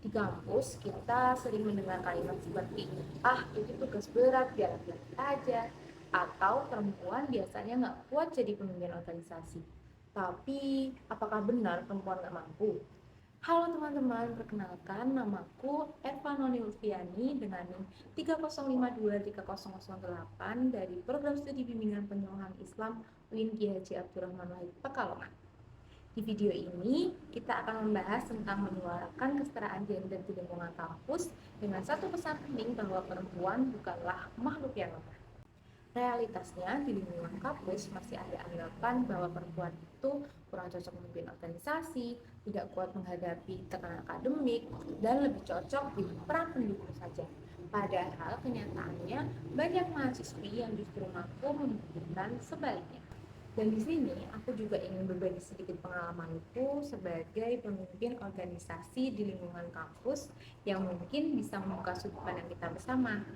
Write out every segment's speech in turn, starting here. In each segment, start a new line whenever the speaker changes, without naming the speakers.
Di kampus, kita sering mendengar kalimat seperti, ah itu tugas berat, biar laki-laki aja. Atau perempuan biasanya nggak kuat jadi pemimpin organisasi. Tapi, apakah benar perempuan nggak mampu? Halo teman-teman, perkenalkan namaku Eva Noni Ulfiani dengan NIM 305230008 dari Program Studi Bimbingan Penyuluhan Islam UIN Kiai Haji Abdurrahman Wahid Pekalongan. Di video ini, kita akan membahas tentang menyuarakan kesetaraan gender di lingkungan kampus dengan satu pesan penting bahwa perempuan bukanlah makhluk yang lemah. Realitasnya, di lingkungan kampus masih ada anggapan bahwa perempuan itu kurang cocok memimpin organisasi, tidak kuat menghadapi tekanan akademik, dan lebih cocok di peran pendukung saja. Padahal kenyataannya banyak mahasiswi yang justru mampu membuktikan sebaliknya. Dan di sini aku juga ingin berbagi sedikit pengalamanku sebagai pemimpin organisasi di lingkungan kampus yang mungkin bisa membuka sudut pandang kita bersama.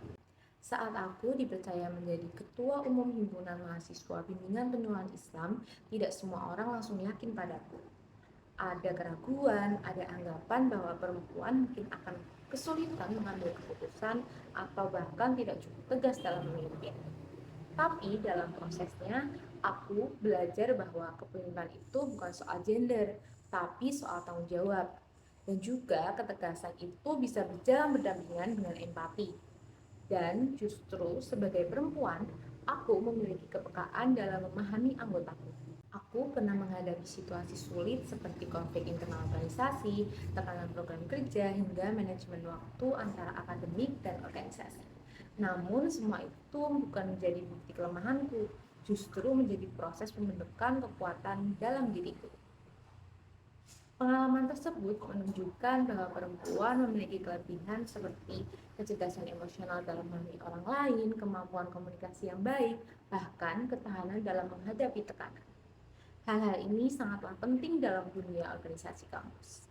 Saat aku dipercaya menjadi Ketua Umum Himpunan Mahasiswa Bimbingan Penyuluhan Islam, tidak semua orang langsung yakin padaku. Ada keraguan, ada anggapan bahwa perempuan mungkin akan kesulitan mengambil keputusan atau bahkan tidak cukup tegas dalam memimpin. Tapi dalam prosesnya, aku belajar bahwa kepemimpinan itu bukan soal gender, tapi soal tanggung jawab. Dan juga ketegasan itu bisa berjalan berdampingan dengan empati. Dan justru sebagai perempuan, aku memiliki kepekaan dalam memahami anggotaku. Aku pernah menghadapi situasi sulit seperti konflik internal organisasi, tekanan program kerja, hingga manajemen waktu antara akademik dan organisasi. Namun semua itu bukan menjadi bukti kelemahanku, justru menjadi proses pembentukan kekuatan dalam diriku. Pengalaman tersebut menunjukkan bahwa perempuan memiliki kelebihan seperti kecerdasan emosional dalam memahami orang lain, kemampuan komunikasi yang baik, bahkan ketahanan dalam menghadapi tekanan. Hal-hal ini sangatlah penting dalam dunia organisasi kampus.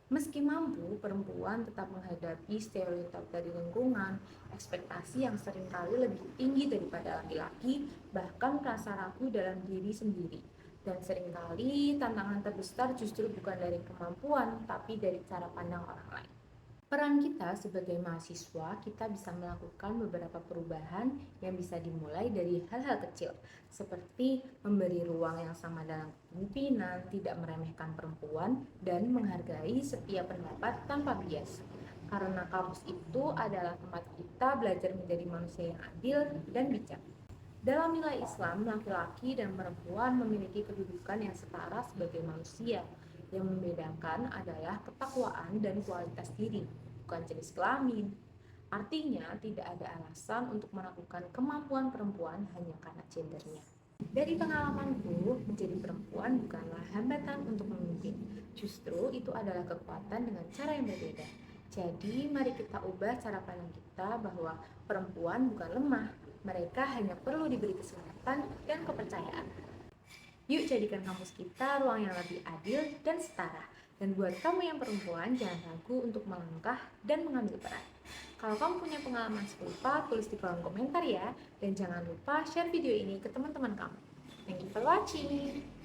Meski mampu, perempuan tetap menghadapi stereotip dari lingkungan, ekspektasi yang seringkali lebih tinggi daripada laki-laki, bahkan rasa ragu dalam diri sendiri. Dan seringkali tantangan terbesar justru bukan dari kemampuan, tapi dari cara pandang orang lain. Peran kita sebagai mahasiswa, kita bisa melakukan beberapa perubahan yang bisa dimulai dari hal-hal kecil, seperti memberi ruang yang sama dalam kepemimpinan, tidak meremehkan perempuan, dan menghargai setiap pendapat tanpa bias. Karena kampus itu adalah tempat kita belajar menjadi manusia yang adil dan bijak. Dalam nilai Islam, laki-laki dan perempuan memiliki kedudukan yang setara sebagai manusia. Yang membedakan adalah ketakwaan dan kualitas diri, bukan jenis kelamin. Artinya, tidak ada alasan untuk meragukan kemampuan perempuan hanya karena gendernya. Dari pengalamanku, menjadi perempuan bukanlah hambatan untuk memimpin. Justru itu adalah kekuatan dengan cara yang berbeda. Jadi, mari kita ubah cara pandang kita bahwa perempuan bukan lemah, mereka hanya perlu diberi kesempatan dan kepercayaan. Yuk jadikan kampus kita ruang yang lebih adil dan setara. Dan buat kamu yang perempuan, jangan ragu untuk melangkah dan mengambil peran. Kalau kamu punya pengalaman serupa, tulis di kolom komentar ya. Dan jangan lupa share video ini ke teman-teman kamu. Thank you for watching.